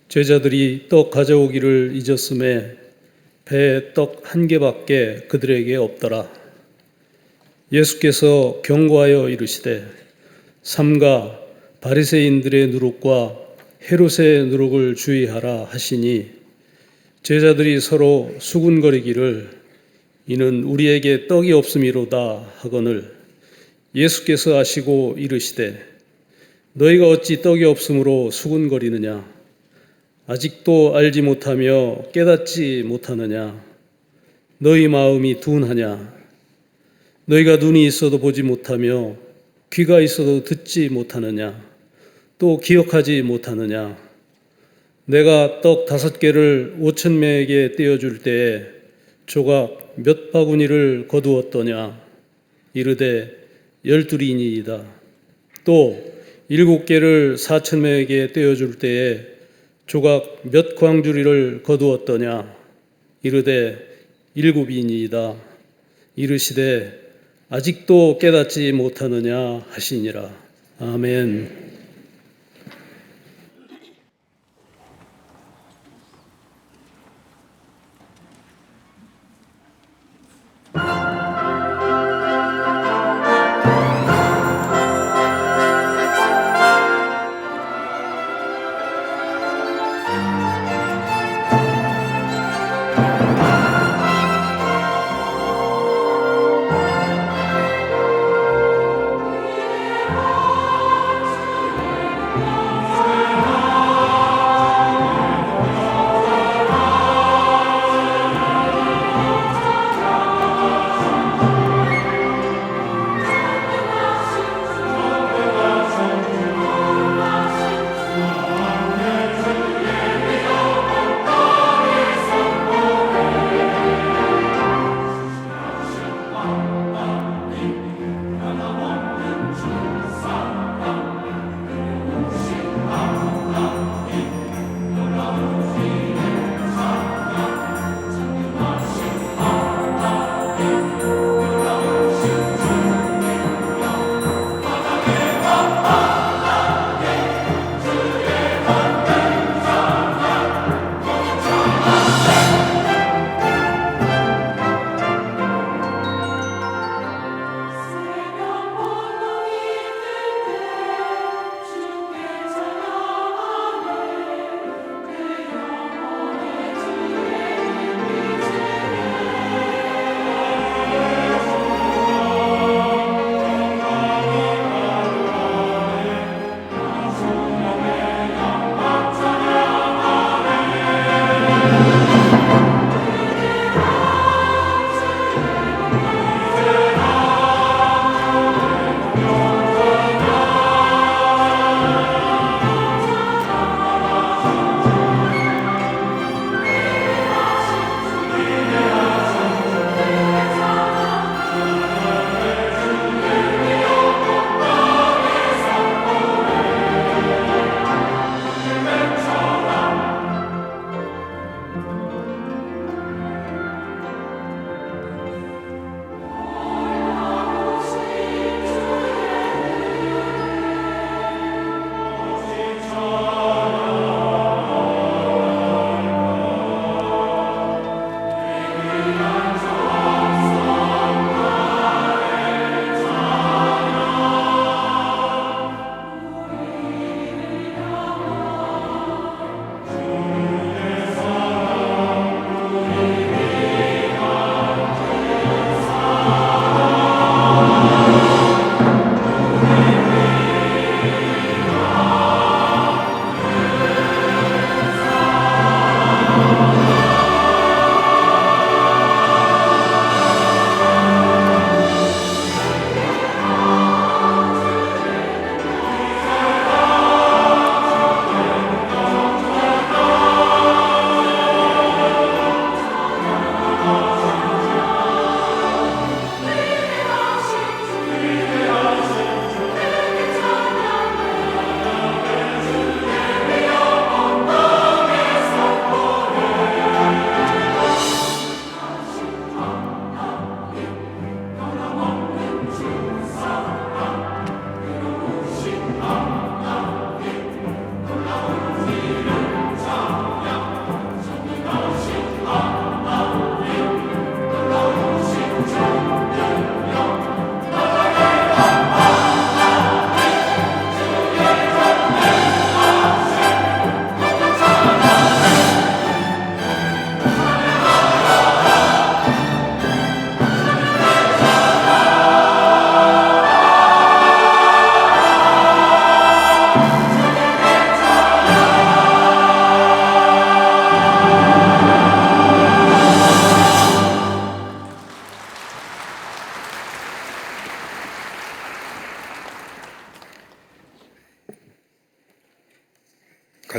제자들이 떡 가져오기를 잊었음에 배에 떡 한 개밖에 그들에게 없더라. 예수께서 경고하여 이르시되 삼가 바리새인들의 누룩과 헤롯의 누룩을 주의하라 하시니 제자들이 서로 수군거리기를 이는 우리에게 떡이 없음이로다 하거늘 예수께서 아시고 이르시되 너희가 어찌 떡이 없으므로 수군거리느냐 아직도 알지 못하며 깨닫지 못하느냐 너희 마음이 둔하냐 너희가 눈이 있어도 보지 못하며 귀가 있어도 듣지 못하느냐 또 기억하지 못하느냐 내가 떡 5개를 5,000명에게 떼어줄 때에 조각 몇 바구니를 거두었더냐 이르되 12이니이다 또 7개를 4,000명에게 떼어줄 때에 조각 몇 광주리를 거두었더냐 이르되 7이니이다 이르시되 아직도 깨닫지 못하느냐 하시니라. 아멘.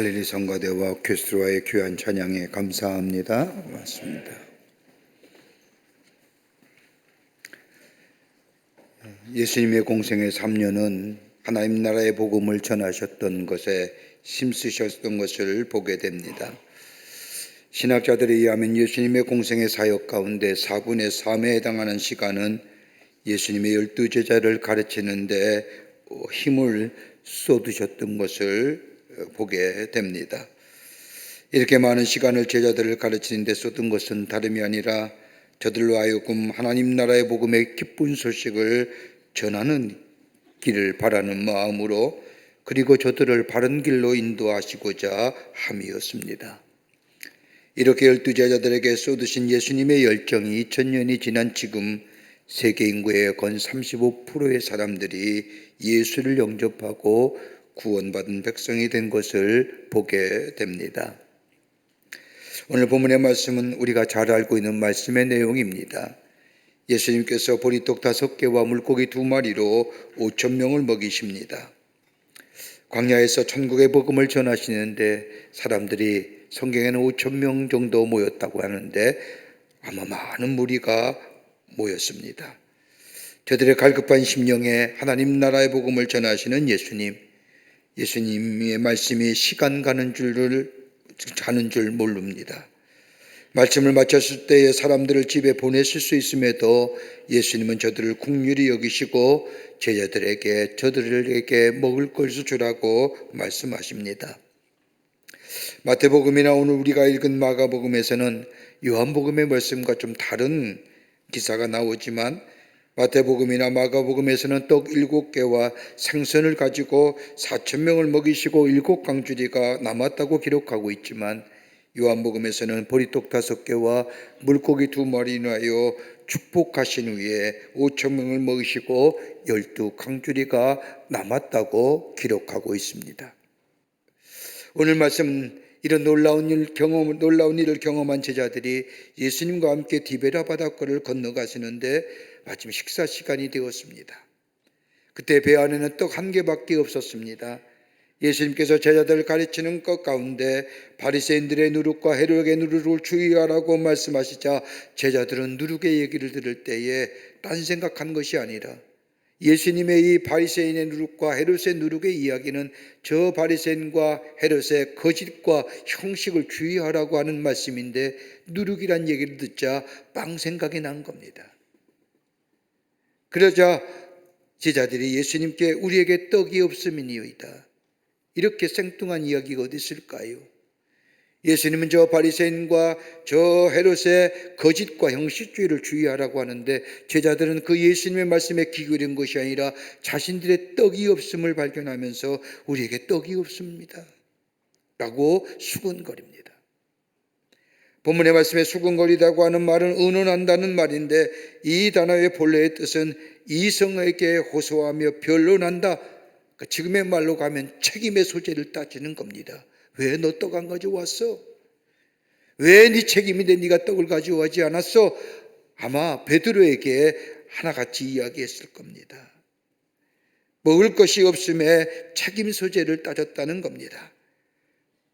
갈릴리 성가대와 퀘스트로와의 귀한 찬양에 감사합니다. 맞습니다. 예수님의 공생의 3년은 하나님 나라의 복음을 전하셨던 것에 힘쓰셨던 것을 보게 됩니다. 신학자들에 의하면 예수님의 공생의 사역 가운데 4분의 3에 해당하는 시간은 예수님의 12제자를 가르치는 데 힘을 쏟으셨던 것을 보게 됩니다. 이렇게 많은 시간을 제자들을 가르치는 데 쏟은 것은 다름이 아니라 저들로 하여금 하나님 나라의 복음의 기쁜 소식을 전하는 길을 바라는 마음으로, 그리고 저들을 바른 길로 인도하시고자 함이었습니다. 이렇게 12제자들에게 쏟으신 예수님의 열정이 2000년이 지난 지금 세계 인구의 건 35%의 사람들이 예수를 영접하고 구원받은 백성이 된 것을 보게 됩니다. 오늘 본문의 말씀은 우리가 잘 알고 있는 말씀의 내용입니다. 예수님께서 보리떡 5개와 물고기 2마리로 5,000명을 먹이십니다. 광야에서 천국의 복음을 전하시는데 사람들이 성경에는 5,000명 정도 모였다고 하는데 아마 많은 무리가 모였습니다. 저들의 갈급한 심령에 하나님 나라의 복음을 전하시는 예수님의 말씀이 시간 가는 줄 모릅니다. 말씀을 마쳤을 때에 사람들을 집에 보냈을 수 있음에도 예수님은 저들을 긍휼히 여기시고 저들에게 먹을 것을 주라고 말씀하십니다. 마태복음이나 오늘 우리가 읽은 마가복음에서는 요한복음의 말씀과 좀 다른 기사가 나오지만, 마태복음이나 마가복음에서는 떡 7개와 생선을 가지고 4,000명을 먹이시고 7강주리가 남았다고 기록하고 있지만, 요한복음에서는 보리떡 5개와 물고기 2마리를 하여 축복하신 후에 5,000명을 먹이시고 12강주리가 남았다고 기록하고 있습니다. 오늘 말씀은 이런 놀라운 일을 경험한 제자들이 예수님과 함께 디베라 바닷가를 건너가시는데 마침 식사 시간이 되었습니다. 그때 배 안에는 떡 1개밖에 없었습니다. 예수님께서 제자들을 가르치는 것 가운데 바리새인들의 누룩과 헤롯의 누룩을 주의하라고 말씀하시자 제자들은 누룩의 얘기를 들을 때에 딴 생각한 것이 아니라 예수님의 이 바리새인의 누룩과 헤롯의 누룩의 이야기는 저 바리새인과 헤롯의 거짓과 형식을 주의하라고 하는 말씀인데, 누룩이란 얘기를 듣자 빵 생각이 난 겁니다. 그러자 제자들이 예수님께 우리에게 떡이 없음이니이다, 이렇게 생뚱한 이야기가 어디 있을까요? 예수님은 저 바리새인과 저 헤롯의 거짓과 형식주의를 주의하라고 하는데, 제자들은 그 예수님의 말씀에 귀 기울인 것이 아니라 자신들의 떡이 없음을 발견하면서 우리에게 떡이 없습니다 라고 수군거립니다. 본문의 말씀에 수군거리다고 하는 말은 의논한다는 말인데, 이 단어의 본래의 뜻은 이성에게 호소하며 변론한다, 지금의 말로 가면 책임의 소재를 따지는 겁니다. 왜 너 떡 안 가져왔어? 왜 네 책임인데 네가 떡을 가져오지 않았어? 아마 베드로에게 하나같이 이야기했을 겁니다. 먹을 것이 없음에 책임 소재를 따졌다는 겁니다.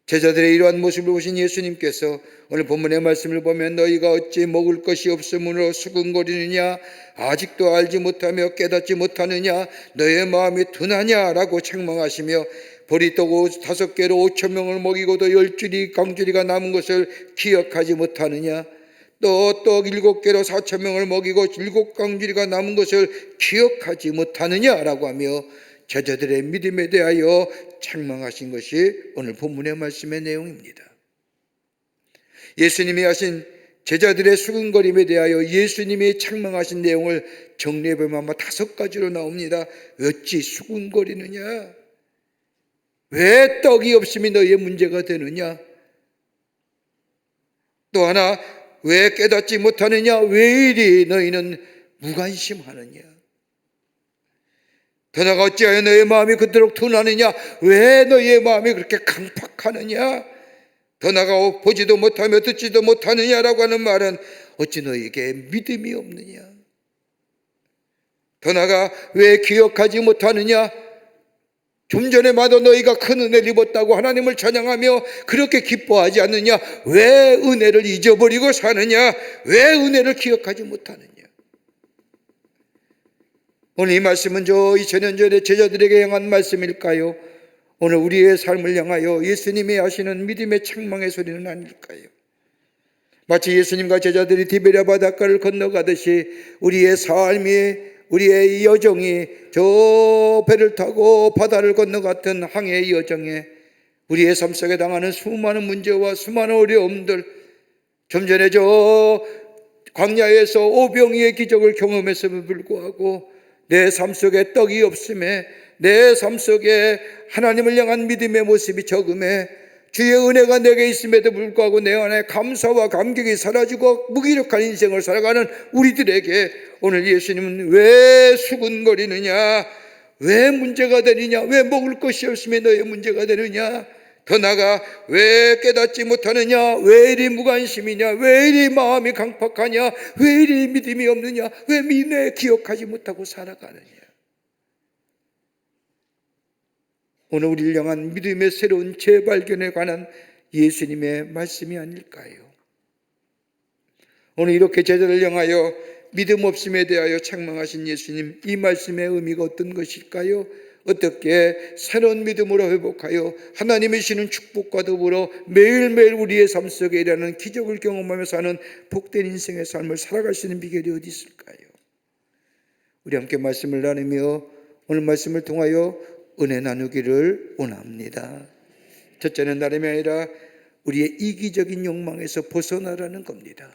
제자들의 이러한 모습을 보신 예수님께서 오늘 본문의 말씀을 보면 너희가 어찌 먹을 것이 없으므로 수군거리느냐, 아직도 알지 못하며 깨닫지 못하느냐, 너의 마음이 둔하냐 라고 책망하시며, 보리떡 5개로 5,000명을 먹이고도 10강주리가 남은 것을 기억하지 못하느냐, 또 떡 7개로 4,000명을 먹이고 7강주리가 남은 것을 기억하지 못하느냐 라고 하며 제자들의 믿음에 대하여 책망하신 것이 오늘 본문의 말씀의 내용입니다. 예수님이 하신 제자들의 수군거림에 대하여 예수님이 책망하신 내용을 정리해보면 아마 5가지로 나옵니다. 어찌 수군거리느냐? 왜 떡이 없음이 너희의 문제가 되느냐? 또 하나, 왜 깨닫지 못하느냐? 왜 이리 너희는 무관심하느냐? 더 나아가 어찌하여 너의 마음이 그토록 둔하느냐? 왜 너희의 마음이 그렇게 강팍하느냐? 더 나아가 보지도 못하며 듣지도 못하느냐라고 하는 말은 어찌 너희에게 믿음이 없느냐? 더 나아가 왜 기억하지 못하느냐? 좀 전에마다 너희가 큰 은혜를 입었다고 하나님을 찬양하며 그렇게 기뻐하지 않느냐? 왜 은혜를 잊어버리고 사느냐? 왜 은혜를 기억하지 못하느냐? 오늘 이 말씀은 저 2000년 전에 제자들에게 향한 말씀일까요? 오늘 우리의 삶을 향하여 예수님이 하시는 믿음의 책망의 소리는 아닐까요? 마치 예수님과 제자들이 디베랴 바닷가를 건너가듯이 우리의 삶이, 우리의 여정이 저 배를 타고 바다를 건너갔던 항해의 여정에 우리의 삶 속에 당하는 수많은 문제와 수많은 어려움들, 좀 전에 저 광야에서 오병이의 기적을 경험했음에도 불구하고 내 삶 속에 떡이 없음에, 내 삶 속에 하나님을 향한 믿음의 모습이 적음에, 주의 은혜가 내게 있음에도 불구하고 내 안에 감사와 감격이 사라지고 무기력한 인생을 살아가는 우리들에게 오늘 예수님은 왜 수군거리느냐? 왜 문제가 되느냐? 왜 먹을 것이 없음에 너의 문제가 되느냐? 더 나아가 왜 깨닫지 못하느냐? 왜 이리 무관심이냐? 왜 이리 마음이 강팍하냐? 왜 이리 믿음이 없느냐? 왜 믿음에 기억하지 못하고 살아가느냐? 오늘 우리를 향한 믿음의 새로운 재발견에 관한 예수님의 말씀이 아닐까요? 오늘 이렇게 제자를 향하여 믿음 없음에 대하여 책망하신 예수님, 이 말씀의 의미가 어떤 것일까요? 어떻게 새로운 믿음으로 회복하여 하나님이 주시는 축복과 더불어 매일매일 우리의 삶 속에 일하는 기적을 경험하며 사는 복된 인생의 삶을 살아갈 수 있는 비결이 어디 있을까요? 우리 함께 말씀을 나누며 오늘 말씀을 통하여 은혜 나누기를 원합니다. 첫째는 다름이 아니라 우리의 이기적인 욕망에서 벗어나라는 겁니다.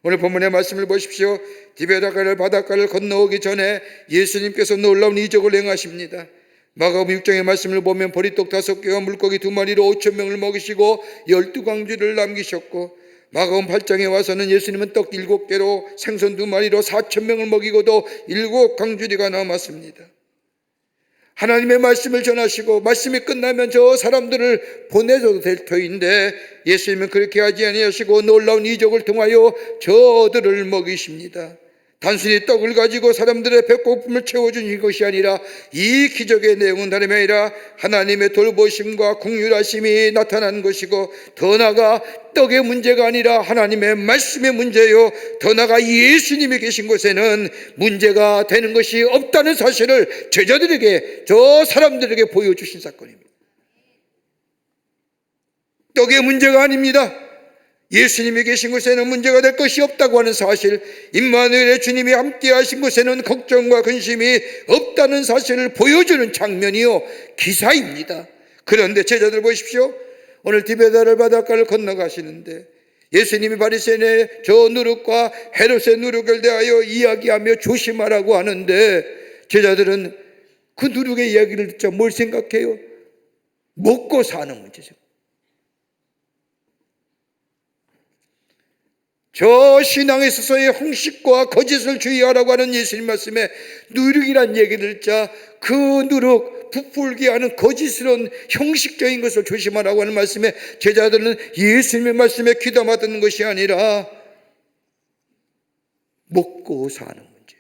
오늘 본문의 말씀을 보십시오. 디베랴 바닷가를 건너오기 전에 예수님께서 놀라운 이적을 행하십니다. 마가복음 6장의 말씀을 보면 보리떡 5개와 물고기 2마리로 5,000명을 먹이시고 12광주를 남기셨고, 마가복음 8장에 와서는 예수님은 떡 7개로 생선 2마리로 4,000명을 먹이고도 7광주리가 남았습니다. 하나님의 말씀을 전하시고 말씀이 끝나면 저 사람들을 보내줘도 될 터인데 예수님은 그렇게 하지 아니하시고 놀라운 이적을 통하여 저들을 먹이십니다. 단순히 떡을 가지고 사람들의 배고픔을 채워주는 것이 아니라 이 기적의 내용은 다름이 아니라 하나님의 돌보심과 긍휼하심이 나타난 것이고, 더 나아가 떡의 문제가 아니라 하나님의 말씀의 문제요, 더 나아가 예수님이 계신 곳에는 문제가 되는 것이 없다는 사실을 제자들에게, 저 사람들에게 보여주신 사건입니다. 떡의 문제가 아닙니다. 예수님이 계신 곳에는 문제가 될 것이 없다고 하는 사실, 임마누엘의 주님이 함께 하신 곳에는 걱정과 근심이 없다는 사실을 보여주는 장면이요, 기사입니다. 그런데 제자들 보십시오. 오늘 디베랴 바닷가를 건너가시는데 예수님이 바리새인의 저 누룩과 헤롯의 누룩을 대하여 이야기하며 조심하라고 하는데 제자들은 그 누룩의 이야기를 듣자 뭘 생각해요? 먹고 사는 문제죠. 저 신앙에 있어서의 형식과 거짓을 주의하라고 하는 예수님 말씀에 누룩이란 얘기를 듣자 그 누룩, 부풀게 하는 거짓스러운 형식적인 것을 조심하라고 하는 말씀에 제자들은 예수님의 말씀에 귀담아 듣는 것이 아니라 먹고 사는 문제,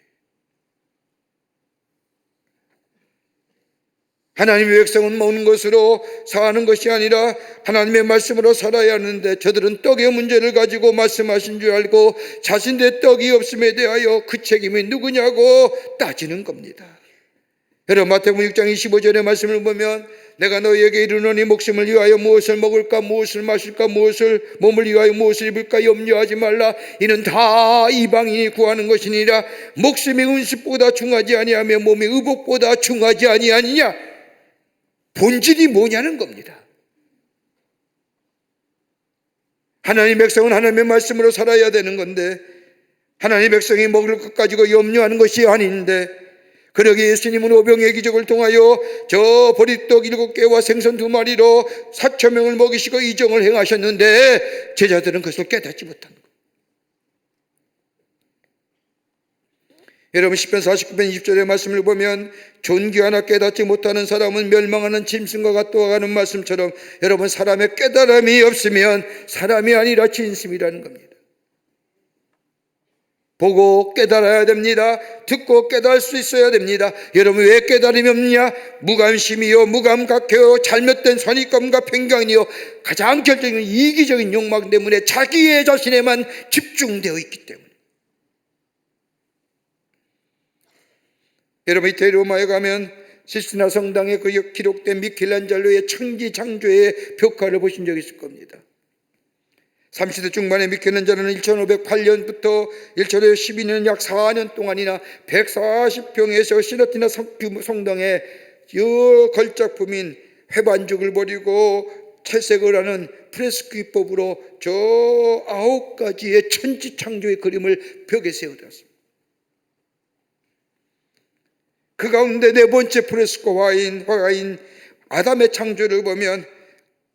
하나님의 백성은 먹는 것으로 사는 것이 아니라 하나님의 말씀으로 살아야 하는데 저들은 떡의 문제를 가지고 말씀하신 줄 알고 자신들의 떡이 없음에 대하여 그 책임이 누구냐고 따지는 겁니다. 여러분, 마태복음 6장 25절의 말씀을 보면 내가 너희에게 이르노니 목숨을 위하여 무엇을 먹을까, 무엇을 마실까, 무엇을 몸을 위하여 무엇을 입을까 염려하지 말라. 이는 다 이방인이 구하는 것이니라. 목숨이 은습보다 중하지 아니하며 몸이 의복보다 중하지 아니하느냐. 본질이 뭐냐는 겁니다. 하나님의 백성은 하나님의 말씀으로 살아야 되는 건데 하나님의 백성이 먹을 것 가지고 염려하는 것이 아닌데, 그러기에 예수님은 오병이의 기적을 통하여 저 보리떡 7개와 생선 2마리로 4,000명을 먹이시고 이적을 행하셨는데 제자들은 그것을 깨닫지 못한 거예요. 여러분, 시편 49편 20절의 말씀을 보면 존귀 하나 깨닫지 못하는 사람은 멸망하는 짐승과 같다고 하는 말씀처럼 여러분, 사람의 깨달음이 없으면 사람이 아니라 짐승이라는 겁니다. 보고 깨달아야 됩니다. 듣고 깨달을 수 있어야 됩니다. 여러분, 왜 깨달음이 없느냐? 무관심이요, 무감각해요, 잘못된 선입견과 편견이요, 가장 결정적인 이기적인 욕망 때문에 자기의 자신에만 집중되어 있기 때문에. 여러분, 이태리 로마에 가면 시스티나 성당에 그 기록된 미켈란젤로의 천지창조의 벽화를 보신 적이 있을 겁니다. 30대 중반의 미켈란젤로는 1508년부터 1512년 약 4년 동안이나 140평에서 시스티나 성당에 걸작품인 회반죽을 버리고 채색을 하는 프레스코법으로 저 9가지의 천지창조의 그림을 벽에 세워놨습니다. 그 가운데 네 번째 프레스코 화가인 아담의 창조를 보면,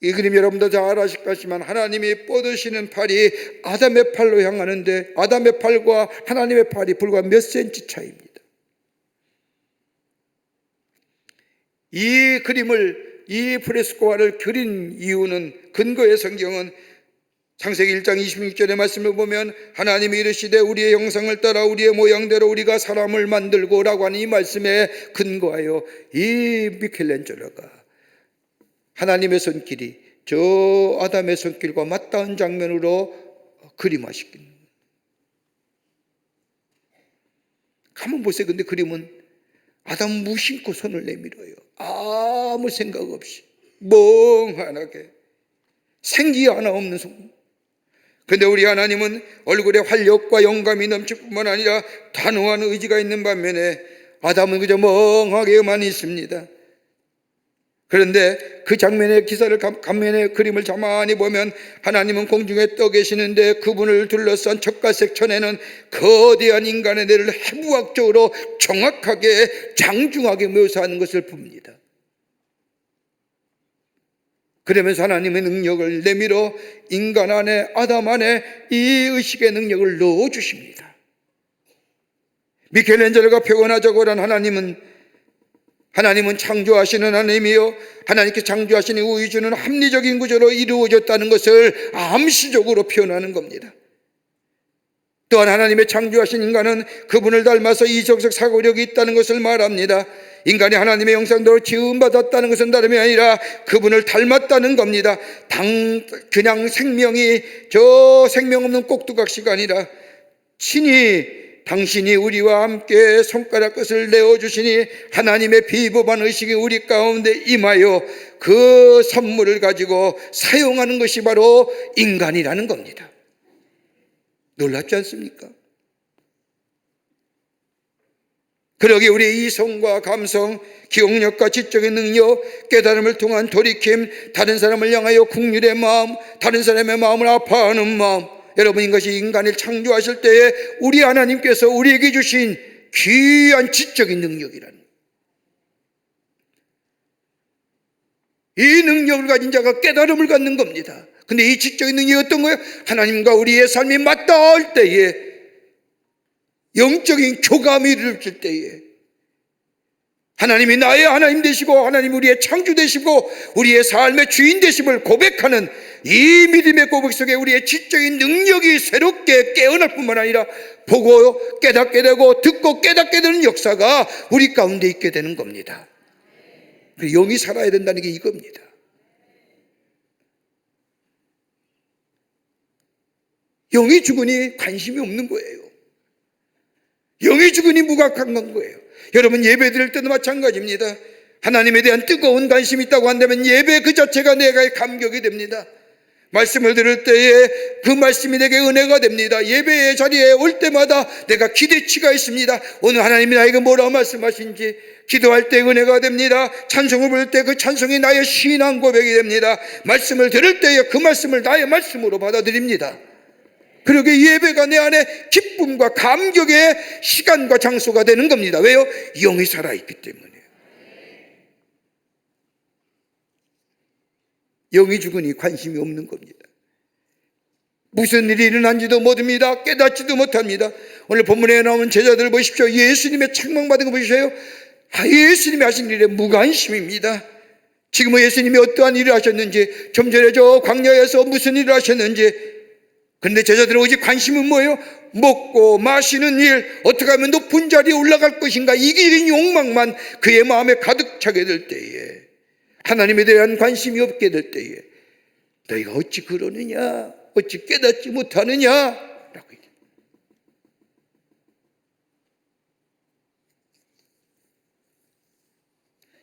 이 그림 여러분도 잘 아실 것이지만 하나님이 뻗으시는 팔이 아담의 팔로 향하는데 아담의 팔과 하나님의 팔이 불과 몇 센치 차이입니다. 이 그림을, 이 프레스코화를 그린 이유는, 근거의 성경은 창세기 1장 26절의 말씀을 보면 하나님이 이르시되 우리의 형상을 따라 우리의 모양대로 우리가 사람을 만들고 라고 하는 이 말씀에 근거하여 이 미켈란젤로가 하나님의 손길이 저 아담의 손길과 맞닿은 장면으로 그림화시킨. 가만 보세요. 근데 그림은 아담 무심코 손을 내밀어요. 아무 생각 없이 멍하게, 생기 하나 없는 손. 그런데 우리 하나님은 얼굴에 활력과 영감이 넘칠 뿐만 아니라 단호한 의지가 있는 반면에 아담은 그저 멍하게만 있습니다. 그런데 그 장면의 기사를, 감면의 그림을 가만히 보면 하나님은 공중에 떠 계시는데 그분을 둘러싼 젓갈색 천에는 거대한 인간의 뇌를 해부학적으로 정확하게 장중하게 묘사하는 것을 봅니다. 그러면서 하나님의 능력을 내밀어 인간 안에, 아담 안에 이 의식의 능력을 넣어주십니다. 미켈란젤로가 표현하자고 한 하나님은 창조하시는 하나님이요, 하나님께 창조하시는 우주는 합리적인 구조로 이루어졌다는 것을 암시적으로 표현하는 겁니다. 또한 하나님의 창조하신 인간은 그분을 닮아서 이성적 사고력이 있다는 것을 말합니다. 인간이 하나님의 형상대로 지음받았다는 것은 다름이 아니라 그분을 닮았다는 겁니다. 그냥 생명이 저 생명 없는 꼭두각시가 아니라 친히 당신이 우리와 함께 손가락 끝을 내어주시니 하나님의 비법한 의식이 우리 가운데 임하여 그 선물을 가지고 사용하는 것이 바로 인간이라는 겁니다. 놀랍지 않습니까? 그러기에 우리의 이성과 감성, 기억력과 지적인 능력, 깨달음을 통한 돌이킴, 다른 사람을 향하여 긍휼의 마음, 다른 사람의 마음을 아파하는 마음, 여러분, 이것이 인간을 창조하실 때에 우리 하나님께서 우리에게 주신 귀한 지적인 능력이라는 거예요. 이 능력을 가진 자가 깨달음을 갖는 겁니다. 근데 이 지적인 능력이 어떤 거예요? 하나님과 우리의 삶이 맞닿을 때에, 영적인 교감이 이루어질 때에 하나님이 나의 하나님 되시고 하나님 우리의 창조 되시고 우리의 삶의 주인 되심을 고백하는 이 믿음의 고백 속에 우리의 지적인 능력이 새롭게 깨어날 뿐만 아니라 보고 깨닫게 되고 듣고 깨닫게 되는 역사가 우리 가운데 있게 되는 겁니다. 영이 살아야 된다는 게 이겁니다. 영이 죽으니 관심이 없는 거예요. 영이 죽으니 무각한 건 거예요. 여러분, 예배 드릴 때도 마찬가지입니다. 하나님에 대한 뜨거운 관심이 있다고 한다면 예배 그 자체가 내가 감격이 됩니다. 말씀을 들을 때에 그 말씀이 내게 은혜가 됩니다. 예배의 자리에 올 때마다 내가 기대치가 있습니다. 오늘 하나님이 나에게 뭐라고 말씀하신지 기도할 때 은혜가 됩니다. 찬송을 부를 때 그 찬송이 나의 신앙 고백이 됩니다. 말씀을 들을 때에 그 말씀을 나의 말씀으로 받아들입니다. 그러게 예배가 내 안에 기쁨과 감격의 시간과 장소가 되는 겁니다. 왜요? 영이 살아있기 때문에. 영이 죽으니 관심이 없는 겁니다. 무슨 일이 일어난지도 모릅니다. 깨닫지도 못합니다. 오늘 본문에 나오는 제자들 보십시오. 예수님의 책망받은 거 보십시오. 예수님이 하신 일에 무관심입니다. 지금 예수님이 어떠한 일을 하셨는지, 좀 전에 저 광야에서 무슨 일을 하셨는지, 그런데 제자들은 오직 관심은 뭐예요? 먹고 마시는 일, 어떻게 하면 높은 자리에 올라갈 것인가, 이기적인 욕망만 그의 마음에 가득 차게 될 때에, 하나님에 대한 관심이 없게 될 때에 너희가 어찌 그러느냐, 어찌 깨닫지 못하느냐 라고 얘기해요.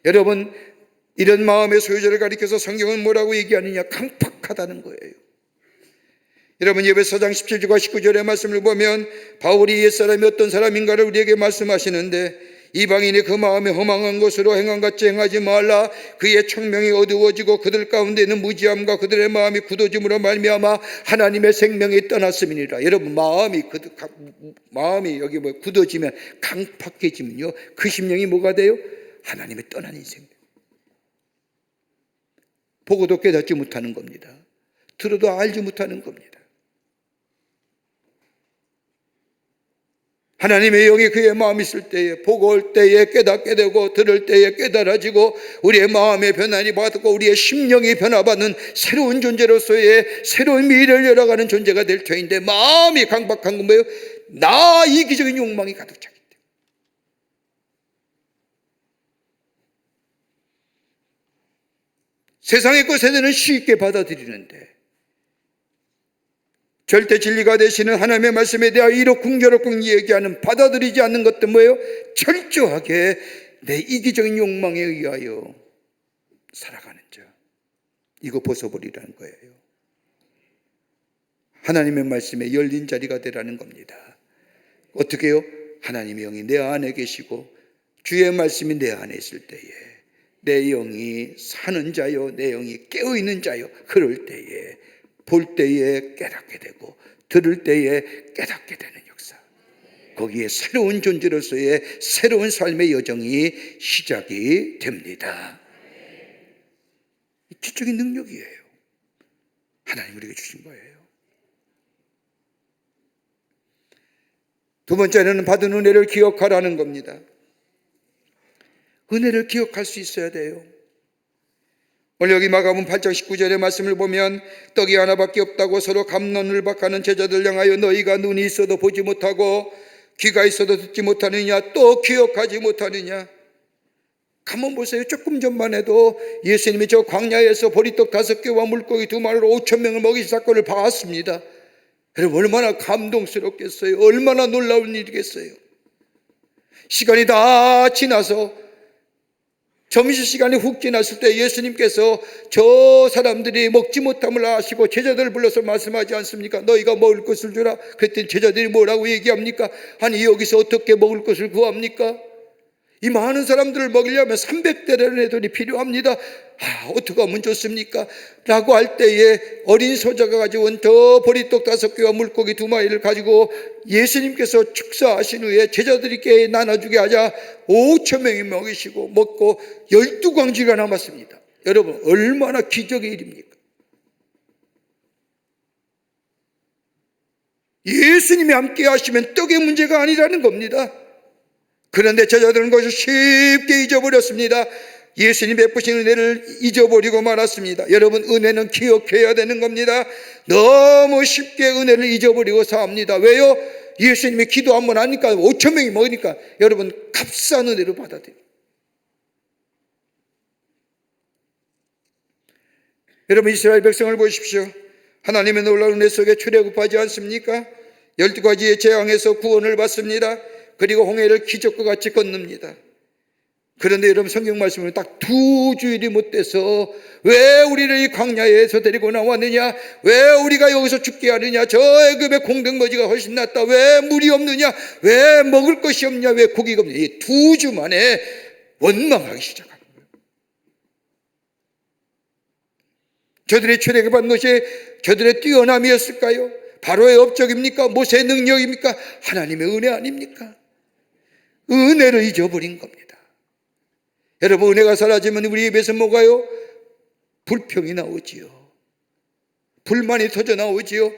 여러분, 이런 마음의 소유자를 가리켜서 성경은 뭐라고 얘기하느냐? 강팍하다는 거예요. 여러분, 에베소서 17절과 19절의 말씀을 보면 바울이 옛사람이 어떤 사람인가를 우리에게 말씀하시는데, 이방인이 그 마음에 허망한 것으로 행함같이 행하지 말라. 그의 청명이 어두워지고 그들 가운데 있는 무지함과 그들의 마음이 굳어짐으로 말미암아 하나님의 생명이 떠났음이니라. 여러분, 마음이 여기 굳어지면, 강팍해지면요, 그 심령이 뭐가 돼요? 하나님의 떠난 인생. 보고도 깨닫지 못하는 겁니다. 들어도 알지 못하는 겁니다. 하나님의 영이 그의 마음이 있을 때에, 보고 올 때에 깨닫게 되고 들을 때에 깨달아지고 우리의 마음의 변화를 받고 우리의 심령이 변화받는 새로운 존재로서의 새로운 미래를 열어가는 존재가 될 터인데, 마음이 강박한 건 뭐예요? 나 이기적인 욕망이 가득 차기 때문에. 세상의 것 세대는 쉽게 받아들이는데, 절대 진리가 되시는 하나님의 말씀에 대하여 이렇게 궁결없게 얘기하는, 받아들이지 않는 것도 뭐예요? 철저하게 내 이기적인 욕망에 의하여 살아가는 자, 이거 벗어버리라는 거예요. 하나님의 말씀에 열린 자리가 되라는 겁니다. 어떻게 해요? 하나님의 영이 내 안에 계시고 주의 말씀이 내 안에 있을 때에 내 영이 사는 자요, 내 영이 깨어있는 자요, 그럴 때에 볼 때에 깨닫게 되고 들을 때에 깨닫게 되는 역사, 거기에 새로운 존재로서의 새로운 삶의 여정이 시작이 됩니다. 지적인 능력이에요. 하나님 우리에게 주신 거예요. 두 번째는 받은 은혜를 기억하라는 겁니다. 은혜를 기억할 수 있어야 돼요. 오늘 여기 마가복음 8장 19절의 말씀을 보면, 떡이 하나밖에 없다고 서로 갑론을박하는 제자들 향하여 너희가 눈이 있어도 보지 못하고 귀가 있어도 듣지 못하느냐, 또 기억하지 못하느냐. 가만 보세요. 조금 전만 해도 예수님이 저 광야에서 보리떡 5개와 물고기 2마리로 5,000명을 먹이신 사건을 봤습니다. 여러분, 얼마나 감동스럽겠어요. 얼마나 놀라운 일이겠어요. 시간이 다 지나서 점심시간이 훅 지났을 때 예수님께서 저 사람들이 먹지 못함을 아시고 제자들을 불러서 말씀하지 않습니까? 너희가 먹을 것을 주라. 그랬더니 제자들이 뭐라고 얘기합니까? 아니, 여기서 어떻게 먹을 것을 구합니까? 이 많은 사람들을 먹이려면 300대라는 애들이 필요합니다. 어떻게 하면 좋습니까? 라고 할 때에 어린 소자가 가져온 저 보리떡 5개와 물고기 2마리를 가지고 예수님께서 축사하신 후에 제자들에게 나눠주게 하자 5,000명이 먹이시고 먹고 12광지가 남았습니다. 여러분, 얼마나 기적의 일입니까? 예수님이 함께 하시면 떡의 문제가 아니라는 겁니다. 그런데 제자들은 그것을 쉽게 잊어버렸습니다. 예수님 베푸신 은혜를 잊어버리고 말았습니다. 여러분, 은혜는 기억해야 되는 겁니다. 너무 쉽게 은혜를 잊어버리고 삽니다. 왜요? 예수님이 기도 한 번 하니까 5,000명이 먹으니까 여러분, 값싼 은혜로 받아들여요. 여러분, 이스라엘 백성을 보십시오. 하나님의 놀라운 은혜 속에 출애굽하지 않습니까? 12가지의 재앙에서 구원을 받습니다. 그리고 홍해를 기적과 같이 건넙니다. 그런데 여러분, 성경 말씀은 딱 2주일이 못 돼서 왜 우리를 이 광야에서 데리고 나왔느냐, 왜 우리가 여기서 죽게 하느냐, 저 애굽의 공동거지가 훨씬 낫다, 왜 물이 없느냐, 왜 먹을 것이 없냐, 왜 고기가 없느냐, 이 2주 만에 원망하기 시작합니다. 저들의 출애굽한 것이 저들의 뛰어남이었을까요? 바로의 업적입니까? 모세의 능력입니까? 하나님의 은혜 아닙니까? 은혜를 잊어버린 겁니다. 여러분, 은혜가 사라지면 우리 입에서 뭐가요? 불평이 나오지요. 불만이 터져 나오지요.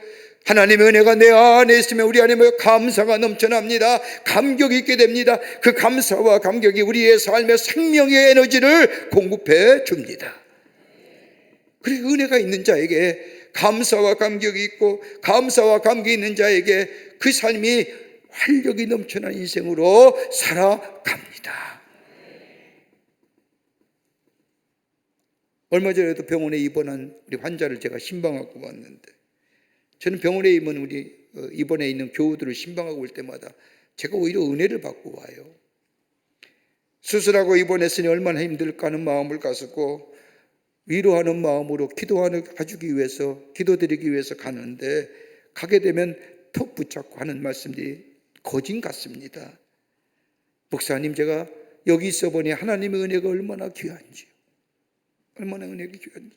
하나님의 은혜가 내 안에 있으면 우리 안에 감사가 넘쳐납니다. 감격이 있게 됩니다. 그 감사와 감격이 우리의 삶의 생명의 에너지를 공급해 줍니다. 그리고 은혜가 있는 자에게 감사와 감격이 있고 감사와 감격이 있는 자에게 그 삶이 활력이 넘쳐난 인생으로 살아갑니다. 얼마 전에도 병원에 입원한 우리 환자를 제가 신방하고 왔는데, 저는 병원에 입원해 있는 교우들을 신방하고 올 때마다 제가 오히려 은혜를 받고 와요. 수술하고 입원했으니 얼마나 힘들까 하는 마음을 가지고 위로하는 마음으로 가주기 위해서, 기도드리기 위해서 가는데, 가게 되면 턱 붙잡고 하는 말씀들이 거진 같습니다. 목사님, 제가 여기 있어 보니 하나님의 은혜가 얼마나 귀한지요. 얼마나 은혜가 귀한지.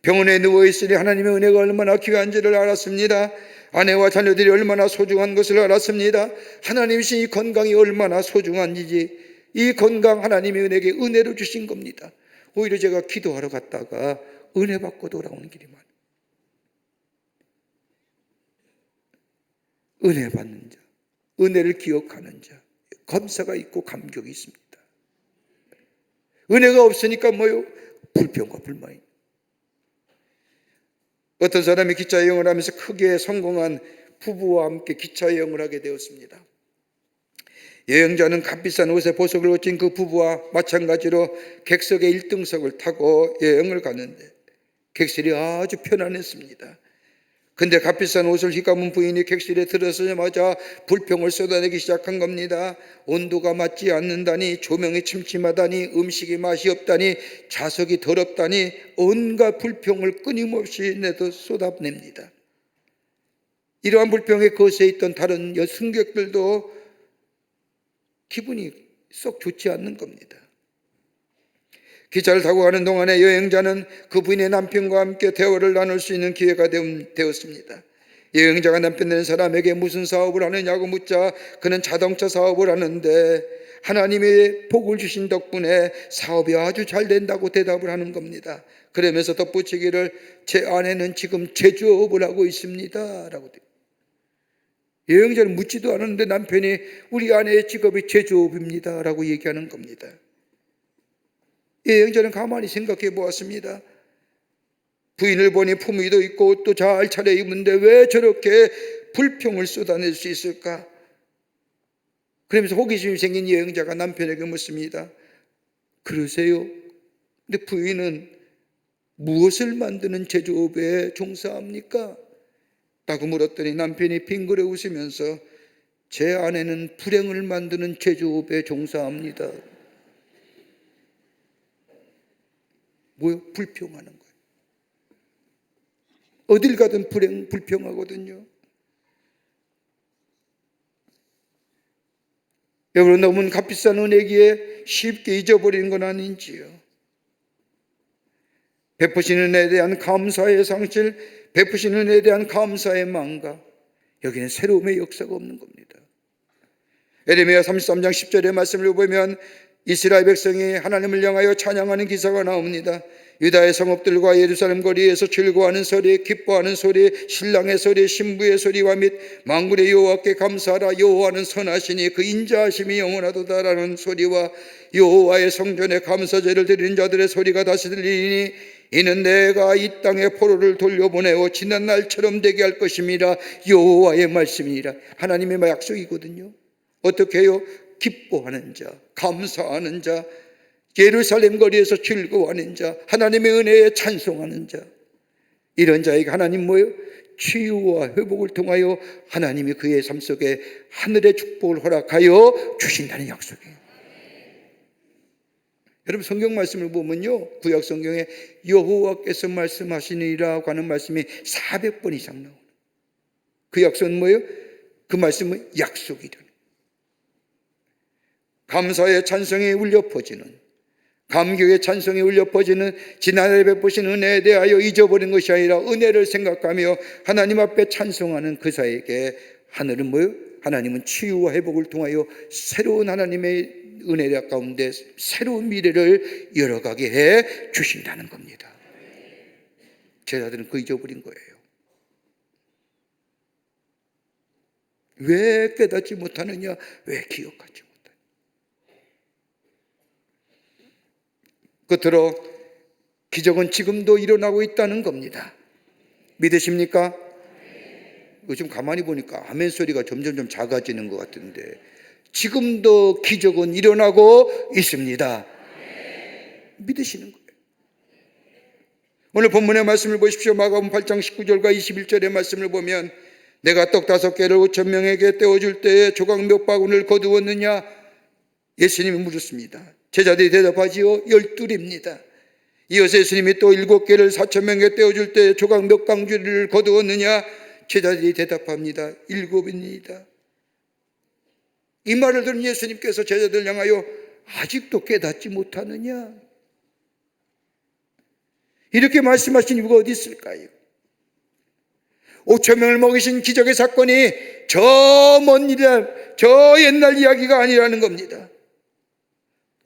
병원에 누워있으니 하나님의 은혜가 얼마나 귀한지를 알았습니다. 아내와 자녀들이 얼마나 소중한 것을 알았습니다. 하나님이신 이 건강이 얼마나 소중한지, 이 건강 하나님의 은혜에게 은혜로 주신 겁니다. 오히려 제가 기도하러 갔다가 은혜 받고 돌아오는 길이 많아요. 은혜 받는 자, 은혜를 기억하는 자, 감사가 있고 감격이 있습니다. 은혜가 없으니까 불평과 불만이. 어떤 사람이 기차 여행을 하면서 크게 성공한 부부와 함께 기차 여행을 하게 되었습니다. 여행자는 값비싼 옷에 보석을 얻은 그 부부와 마찬가지로 객석의 1등석을 타고 여행을 갔는데 객실이 아주 편안했습니다. 근데 값비싼 옷을 휘감은 부인이 객실에 들어서자마자 불평을 쏟아내기 시작한 겁니다. 온도가 맞지 않는다니, 조명이 침침하다니, 음식이 맛이 없다니, 좌석이 더럽다니, 온갖 불평을 끊임없이 쏟아냅니다. 이러한 불평에 거세에 있던 다른 승객들도 기분이 썩 좋지 않는 겁니다. 기차를 타고 가는 동안에 여행자는 그 부인의 남편과 함께 대화를 나눌 수 있는 기회가 되었습니다. 여행자가 남편 되는 사람에게 무슨 사업을 하느냐고 묻자 그는 자동차 사업을 하는데 하나님의 복을 주신 덕분에 사업이 아주 잘 된다고 대답을 하는 겁니다. 그러면서 덧붙이기를 제 아내는 지금 제조업을 하고 있습니다 라고. 여행자는 묻지도 않았는데 남편이 우리 아내의 직업이 제조업입니다 라고 얘기하는 겁니다. 여행자는 가만히 생각해 보았습니다. 부인을 보니 품위도 있고 옷도 잘 차려입은데 왜 저렇게 불평을 쏟아낼 수 있을까? 그러면서 호기심이 생긴 여행자가 남편에게 묻습니다. 그러세요? 근데 부인은 무엇을 만드는 제조업에 종사합니까? 라고 물었더니 남편이 빙그레 웃으면서 제 아내는 불행을 만드는 제조업에 종사합니다. 불평하는 거예요. 어딜 가든 불평하거든요. 여러분, 너무 값비싼 은혜기에 쉽게 잊어버리는 건 아닌지요. 베푸시는 은혜에 대한 감사의 상실, 베푸시는 은혜에 대한 감사의 망각, 여기는 새로움의 역사가 없는 겁니다. 에레미야 33장 10절의 말씀을 보면 이스라엘 백성이 하나님을 향하여 찬양하는 기사가 나옵니다. 유다의 성읍들과 예루살렘 거리에서 즐거워하는 소리, 기뻐하는 소리, 신랑의 소리, 신부의 소리와 및 만군의 여호와께 감사하라. 여호와는 선하시니 그 인자하심이 영원하도다라는 소리와 여호와의 성전에 감사제를 드리는 자들의 소리가 다시 들리니 이는 내가 이 땅에 포로를 돌려보내어 지난 날처럼 되게 할 것임이라. 여호와의 말씀이니라. 하나님의 약속이거든요. 어떻게 해요? 기뻐하는 자, 감사하는 자, 예루살렘 거리에서 즐거워하는 자, 하나님의 은혜에 찬송하는 자, 이런 자에게 하나님 치유와 회복을 통하여 하나님이 그의 삶 속에 하늘의 축복을 허락하여 주신다는 약속이에요. 여러분, 성경 말씀을 보면요, 구약 성경에 여호와께서 말씀하시니라고 하는 말씀이 400번 이상 나오는, 그 약속은 그 말씀은 약속이라. 감사의 찬송이 울려 퍼지는, 감격의 찬송이 울려 퍼지는 지난해 베푸신 은혜에 대하여 잊어버린 것이 아니라 은혜를 생각하며 하나님 앞에 찬송하는 그 자에게 하늘은 하나님은 치유와 회복을 통하여 새로운 하나님의 은혜 가운데 새로운 미래를 열어가게 해 주신다는 겁니다. 제자들은 그 잊어버린 거예요. 왜 깨닫지 못하느냐? 왜 기억하지 못하느냐? 끝으로 기적은 지금도 일어나고 있다는 겁니다. 믿으십니까? 요즘 가만히 보니까 아멘 소리가 점점 작아지는 것 같은데, 지금도 기적은 일어나고 있습니다. 믿으시는 거예요. 오늘 본문의 말씀을 보십시오. 마가복음 8장 19절과 21절의 말씀을 보면, 내가 떡 5개를 5천 명에게 떼어줄 때에 조각 몇 바구니를 거두었느냐? 예수님이 물었습니다. 제자들이 대답하지요. 12입니다. 이어서 예수님이 또 7개를 4천 명에게 떼어줄 때 조각 몇 강주리를 거두었느냐? 제자들이 대답합니다. 7입니다. 이 말을 들은 예수님께서 제자들 향하여 아직도 깨닫지 못하느냐? 이렇게 말씀하신 이유가 어디 있을까요? 5천 명을 먹이신 기적의 사건이 저 먼 일이라, 저 옛날 이야기가 아니라는 겁니다.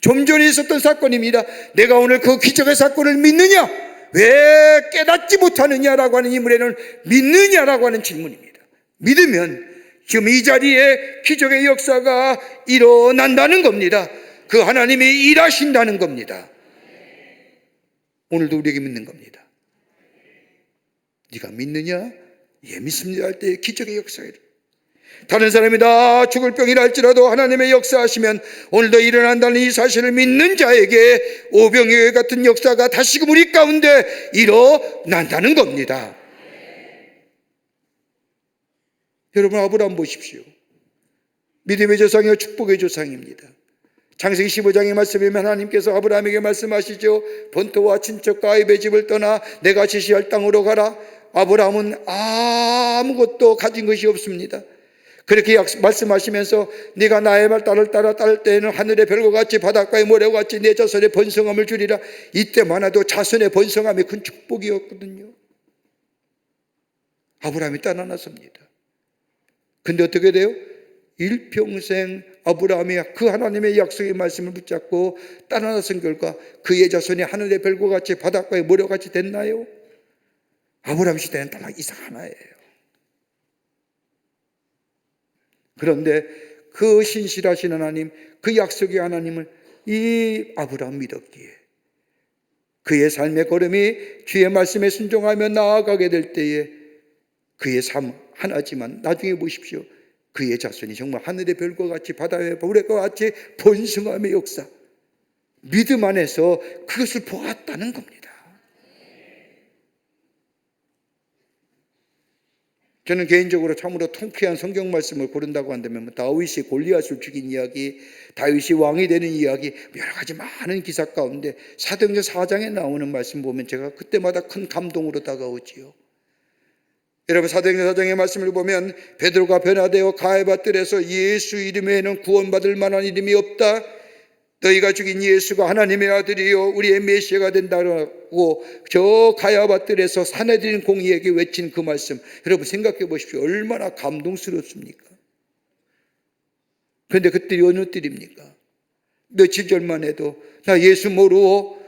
좀 전에 있었던 사건입니다. 내가 오늘 그 기적의 사건을 믿느냐? 왜 깨닫지 못하느냐라고 하는 이 문에는 믿느냐라고 하는 질문입니다. 믿으면 지금 이 자리에 기적의 역사가 일어난다는 겁니다. 그 하나님이 일하신다는 겁니다. 오늘도 우리에게 믿는 겁니다. 네가 믿느냐? 예, 믿습니다 할 때 기적의 역사를, 다른 사람이 다 죽을 병이라 할지라도 하나님의 역사하시면 오늘도 일어난다는 이 사실을 믿는 자에게 오병이어 같은 역사가 다시금 우리 가운데 일어난다는 겁니다. 여러분, 아브라함 보십시오. 믿음의 조상이요 축복의 조상입니다. 창세기 15장의 말씀에 하나님께서 아브라함에게 말씀하시죠. 본토와 친척과 아이의 집을 떠나 내가 지시할 땅으로 가라. 아브라함은 아무것도 가진 것이 없습니다. 그렇게 말씀하시면서 네가 나의 말 딸을 따라 따를 때에는 하늘의 별과 같이 바닷가의 모래와 같이 내 자손의 번성함을 주리라. 이때만 해도 자손의 번성함이 큰 축복이었거든요. 아브라함이 따라났습니다. 근데 어떻게 돼요? 일평생 아브라함이 그 하나님의 약속의 말씀을 붙잡고 따라나선 결과 그의 자손이 하늘의 별과 같이 바닷가의 모래와 같이 됐나요? 아브라함 시대는 딱 이상하나예요. 그런데 그 신실하신 하나님, 그 약속의 하나님을 이 아브라함 믿었기에 그의 삶의 걸음이 주의 말씀에 순종하며 나아가게 될 때에 그의 삶 하나지만 나중에 보십시오. 그의 자손이 정말 하늘의 별과 같이 바다의 모래와 같이 번성함의 역사, 믿음 안에서 그것을 보았다는 겁니다. 저는 개인적으로 참으로 통쾌한 성경 말씀을 고른다고 한다면 다윗이 골리앗을 죽인 이야기, 다윗이 왕이 되는 이야기, 여러 가지 많은 기사 가운데 사도행전 4장에 나오는 말씀 보면 제가 그때마다 큰 감동으로 다가오지요. 여러분, 사도행전 4장의 말씀을 보면 베드로가 변화되어 가야바뜰에서 예수 이름에는 구원받을 만한 이름이 없다. 너희가 죽인 예수가 하나님의 아들이요 우리의 메시아가 된다고 저 가야바뜰에서 사내들인 공의에게 외친 그 말씀, 여러분 생각해 보십시오. 얼마나 감동스럽습니까? 그런데 그들이 어느 뜰입니까? 며칠 전만 해도 나 예수 모르오,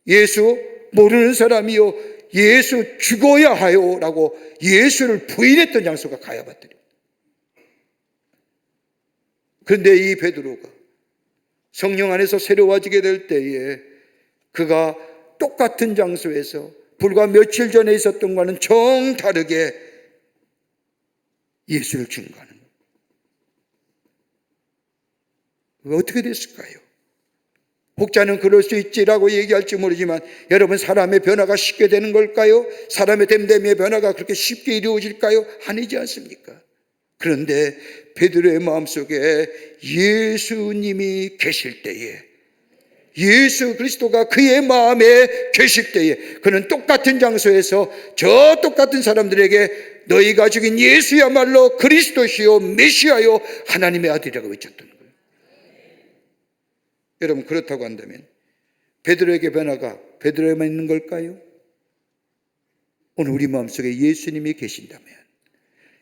예수 모르는 사람이요, 예수 죽어야 하요 라고 예수를 부인했던 장소가 가야바뜰입니다. 그런데 이 베드로가 성령 안에서 새로워지게 될 때에 그가 똑같은 장소에서 불과 며칠 전에 있었던 것과는 정다르게 예수를 증거하는 거예요. 어떻게 됐을까요? 혹자는 그럴 수 있지라고 얘기할지 모르지만 여러분, 사람의 변화가 쉽게 되는 걸까요? 사람의 됨됨이의 변화가 그렇게 쉽게 이루어질까요? 아니지 않습니까? 그런데 베드로의 마음속에 예수님이 계실 때에, 예수 그리스도가 그의 마음에 계실 때에 그는 똑같은 장소에서 저 똑같은 사람들에게 너희가 죽인 예수야말로 그리스도시요 메시아요 하나님의 아들이라고 외쳤던 거예요. 여러분, 그렇다고 한다면 베드로에게 변화가 베드로에만 있는 걸까요? 오늘 우리 마음속에 예수님이 계신다면,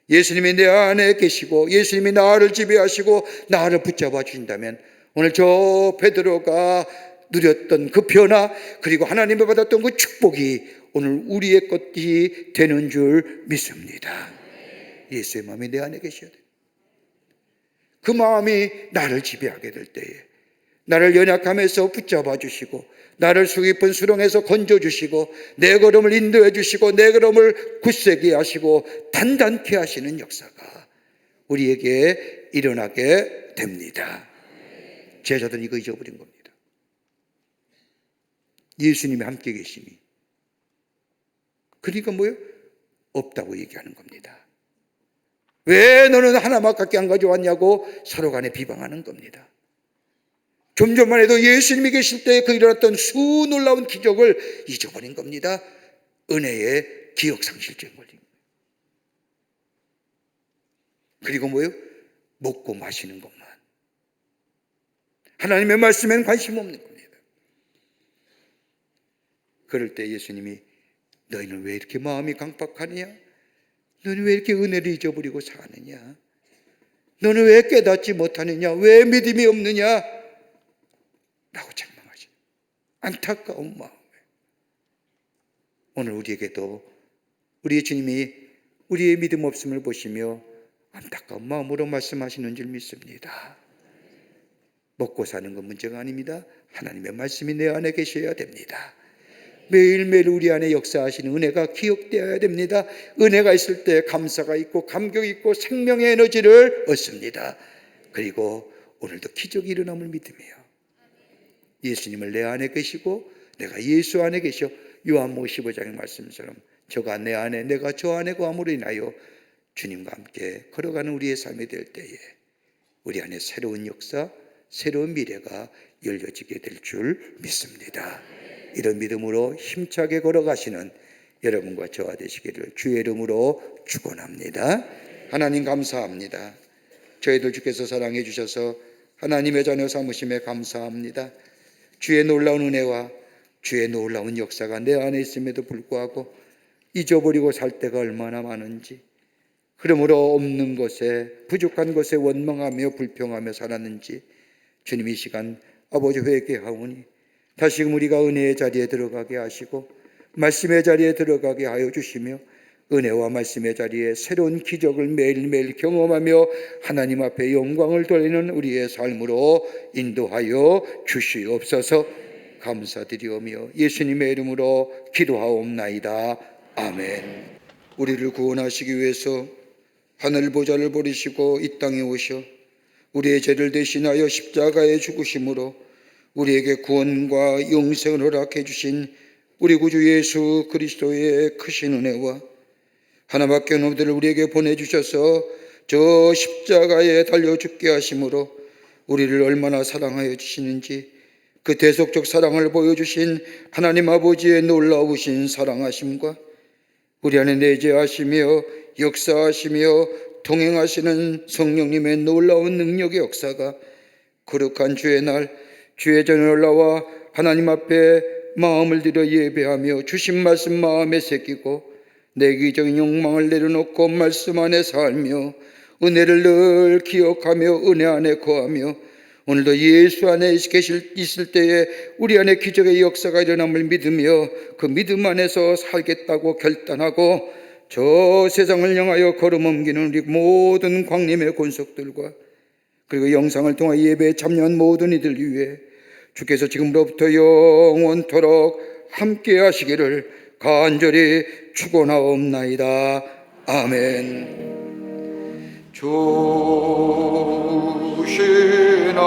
예수님이 내 안에 계시고 예수님이 나를 지배하시고 나를 붙잡아 주신다면 오늘 저 베드로가 누렸던 그 변화, 그리고 하나님이 받았던 그 축복이 오늘 우리의 것이 되는 줄 믿습니다. 예수의 마음이 내 안에 계셔야 돼요. 그 마음이 나를 지배하게 될 때에 나를 연약함에서 붙잡아 주시고 나를 수 깊은 수렁에서 건져주시고 내 걸음을 인도해 주시고 내 걸음을 굳세게 하시고 단단케 하시는 역사가 우리에게 일어나게 됩니다. 제자들은 이거 잊어버린 겁니다. 예수님이 함께 계심이. 그러니까 뭐예요? 없다고 얘기하는 겁니다. 왜 너는 하나밖에 안 가져왔냐고 서로 간에 비방하는 겁니다. 좀 전만 해도 예수님이 계실 때 그 일어났던 수 놀라운 기적을 잊어버린 겁니다. 은혜의 기억상실증 걸린 거예요. 그리고 뭐예요? 먹고 마시는 것만. 하나님의 말씀에는 관심 없는 겁니다. 그럴 때 예수님이 너희는 왜 이렇게 마음이 강팍하느냐? 너는 왜 이렇게 은혜를 잊어버리고 사느냐? 너는 왜 깨닫지 못하느냐? 왜 믿음이 없느냐? 라고 책망하시. 안타까운 마음에 오늘 우리에게도 우리의 주님이 우리의 믿음 없음을 보시며 안타까운 마음으로 말씀하시는 줄 믿습니다. 먹고 사는 건 문제가 아닙니다. 하나님의 말씀이 내 안에 계셔야 됩니다. 매일매일 우리 안에 역사하시는 은혜가 기억되어야 됩니다. 은혜가 있을 때 감사가 있고 감격이 있고 생명의 에너지를 얻습니다. 그리고 오늘도 기적이 일어남을 믿으며 예수님을 내 안에 계시고 내가 예수 안에 계셔 요한복음 15장의 말씀처럼 저가 내 안에 내가 저 안에 거함으로 인하여 주님과 함께 걸어가는 우리의 삶이 될 때에 우리 안에 새로운 역사, 새로운 미래가 열려지게 될 줄 믿습니다. 이런 믿음으로 힘차게 걸어가시는 여러분과 저와 되시기를 주의 이름으로 축원합니다. 하나님 감사합니다. 저희들 주께서 사랑해 주셔서 하나님의 자녀 삼으심에 감사합니다. 주의 놀라운 은혜와 주의 놀라운 역사가 내 안에 있음에도 불구하고 잊어버리고 살 때가 얼마나 많은지, 그러므로 없는 것에 부족한 것에 원망하며 불평하며 살았는지 주님 이 시간 아버지 회개하오니 다시금 우리가 은혜의 자리에 들어가게 하시고 말씀의 자리에 들어가게 하여 주시며 은혜와 말씀의 자리에 새로운 기적을 매일매일 경험하며 하나님 앞에 영광을 돌리는 우리의 삶으로 인도하여 주시옵소서. 감사드리오며 예수님의 이름으로 기도하옵나이다. 아멘. 우리를 구원하시기 위해서 하늘 보좌를 버리시고 이 땅에 오셔 우리의 죄를 대신하여 십자가에 죽으심으로 우리에게 구원과 영생을 허락해 주신 우리 구주 예수 그리스도의 크신 은혜와 하나밖에 없는 아들을 우리에게 보내주셔서 저 십자가에 달려 죽게 하심으로 우리를 얼마나 사랑하여 주시는지 그 대속적 사랑을 보여주신 하나님 아버지의 놀라우신 사랑하심과 우리 안에 내재하시며 역사하시며 동행하시는 성령님의 놀라운 능력의 역사가 거룩한 주의 날 주의 전에 올라와 하나님 앞에 마음을 들여 예배하며 주신 말씀 마음에 새기고 내기적인 욕망을 내려놓고 말씀 안에 살며 은혜를 늘 기억하며 은혜 안에 거하며 오늘도 예수 안에 있을 때에 우리 안에 기적의 역사가 일어남을 믿으며 그 믿음 안에서 살겠다고 결단하고 저 세상을 향하여 걸음 옮기는 우리 모든 광림의 권속들과 그리고 영상을 통해 예배에 참여한 모든 이들 위해 주께서 지금부터 영원토록 함께 하시기를 간절히 축원하옵나이다. 아멘. 주시나